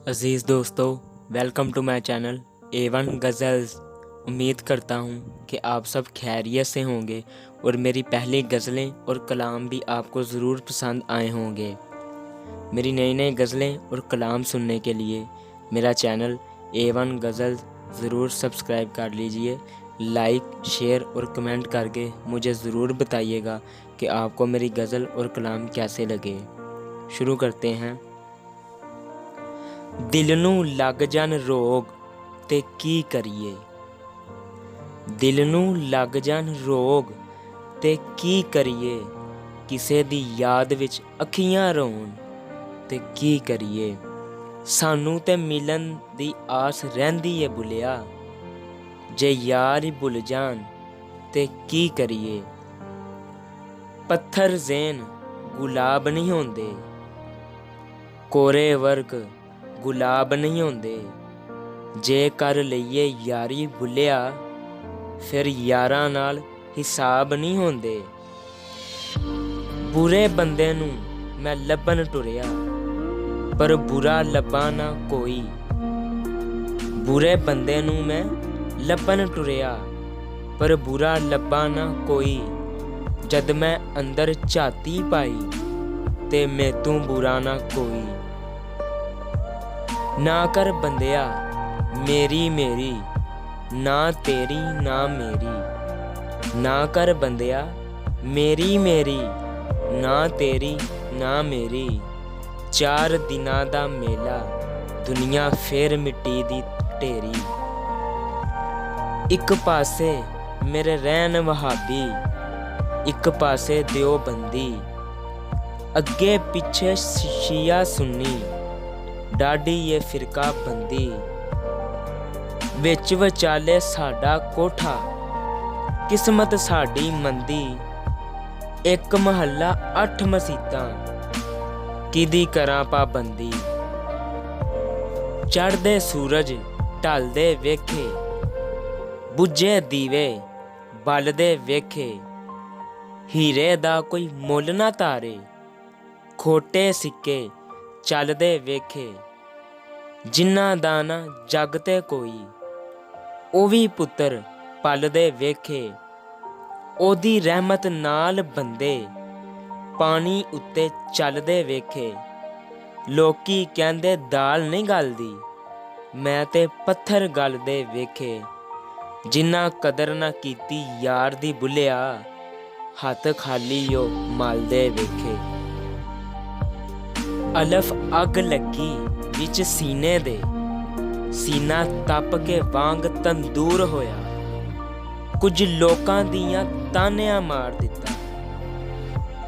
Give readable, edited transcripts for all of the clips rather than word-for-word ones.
अज़ीज़ दोस्तों, welcome to my channel A1 ghazals. उम्मीद करता हूँ कि आप सब खैरियत से होंगे और मेरी पहली गज़लें और कलाम भी आपको ज़रूर पसंद आए होंगे। मेरी नई नई गज़लें और कलाम सुनने के लिए मेरा चैनल A1 गज़ल्स ज़रूर सब्सक्राइब कर लीजिए। लाइक, शेयर और कमेंट करके मुझे ज़रूर बताइएगा कि आपको मेरी गज़ल और कलाम कैसे लगे। शुरू करते हैं। दिल नूं लग जान रोग ते की करिए। दिल नूं लग जान रोग ते की करिए। किसे दी याद विच अखियां रोन ते की करिए। सानू ते मिलन दी आस रहिंदी ए बुलिया। जे यार ही भुल जान ते की करिए। पत्थर ज़ेन गुलाब नहीं होंदे, कोरे वर्ग गुलाब नहीं होंदे। जे कर लईए यारी भुलिया, फिर यारां नाल हिसाब नहीं होंदे। बुरे बंदे नूं मैं लभन टुरिया, पर बुरा लब्भा ना कोई। बुरे बंदे नूं मैं लभन टुरिया, पर बुरा लब्भा ना कोई। जद मैं अंदर झाती पाई, ते मैतों बुरा ना कोई। ना कर बंदिया मेरी मेरी, ना तेरी ना मेरी। ना कर बंदिया मेरी मेरी, ना तेरी ना मेरी। 4 दिनां दा मेला, दुनिया फिर मिट्टी दी ढेरी। एक पासे मेरे रहन वहाबी, एक पासे देओबंदी। अगे पिछे शिया सुन्नी, डाडी ये फिरका बंदी। विच विचाले साडा कोठा, किस्मत साडी मंदी। एक महल्ला 8 मसीतां, किदी करां पाबंदी। चढ़दे सूरज ढलदे वेखे, बुझे दीवे बलदे वेखे। हीरे दा कोई मुल ना तारे, खोटे सिक्के चलदे वेखे। जिन्ना दा ना जग ते कोई, ओ वी पुत्तर पलदे वेखे। ओदी रहमत नाल बंदे, पानी उत्ते चलदे वेखे। लोकी कहंदे दाल नहीं गलदी, मैं ते पत्थर गलदे वेखे। जिन्ना कदर ना कीती यार दी बुलिया, हत्थ खाली ओ मलदे वेखे। अलफ अग लगी विच सीने दे, सीना तप के वांग तंदूर होया। कुछ लोकां दियां तानियां मार दिता,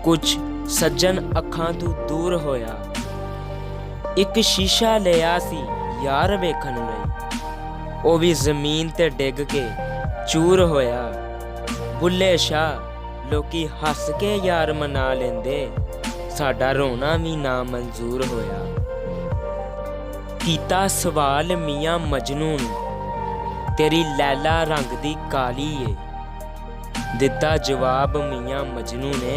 कुछ सज्जन अखां तों दूर होया। एक शीशा लिया सी यार वेखण लई, ओ भी जमीन ते डिग के चूर होया। बुल्ले शाह लोकी हस के यार मना लेंदे, साडा रोना भी ना मंजूर होया। कीता सवाल मियां मजनू नूं, तेरी लैला रंग दी काली ए। दिता जवाब मियां मजनू ने,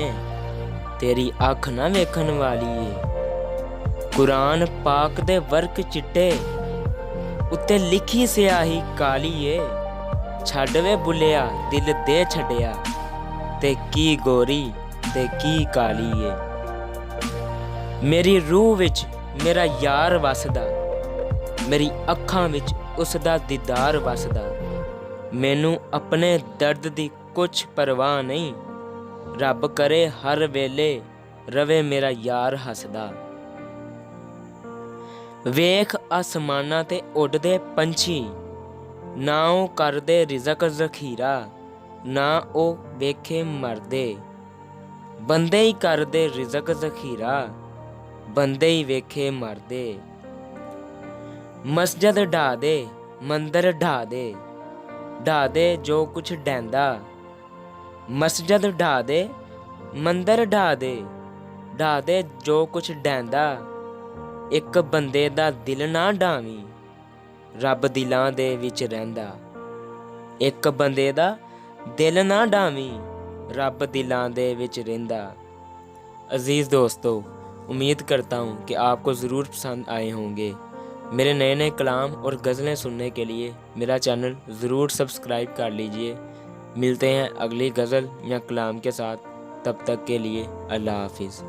तेरी अख ना वेखण वाली ए। कुरान पाक दे वर्क चिट्टे, उत्ते लिखी स्याही काली ए। छड्ड वे बुलिया दिल दे छड्डिया, ते की गोरी ते की काली ए। मेरी रूह विच मेरा यार वसदा, मेरी अखां विच उसदा दीदार वसदा। मैनू अपने दर्द दी कुछ परवाह नहीं, रब करे हर वेले रवे मेरा यार हसदा। वेख आसमानां ते उडदे पंछी, ना ओ करदे रिज़क ज़खीरा, ना ओ वेखे मरदे। बंदे ही करदे रिज़क ज़खीरा, बंदे ही वेखे मरदे। मस्जिद ढा दे मंदिर ढा दे, ढा दे जो कुछ डैंदा। मस्जिद ढा दे मंदिर ढा दे, ढा दे जो कुछ डैंदा। एक बंदे दा दिल ना ढावी, रब दिलां दे विच रहिंदा। एक बंदे दा दिल ना ढावी, रब दिलां दे विच रहिंदा। अजीज़ दोस्तों, उम्मीद करता हूँ कि आपको ज़रूर पसंद आए होंगे। मेरे नए नए कलाम और गज़लें सुनने के लिए मेरा चैनल ज़रूर सब्सक्राइब कर लीजिए। मिलते हैं अगली गज़ल या कलाम के साथ, तब तक के लिए अल्लाह हाफिज़।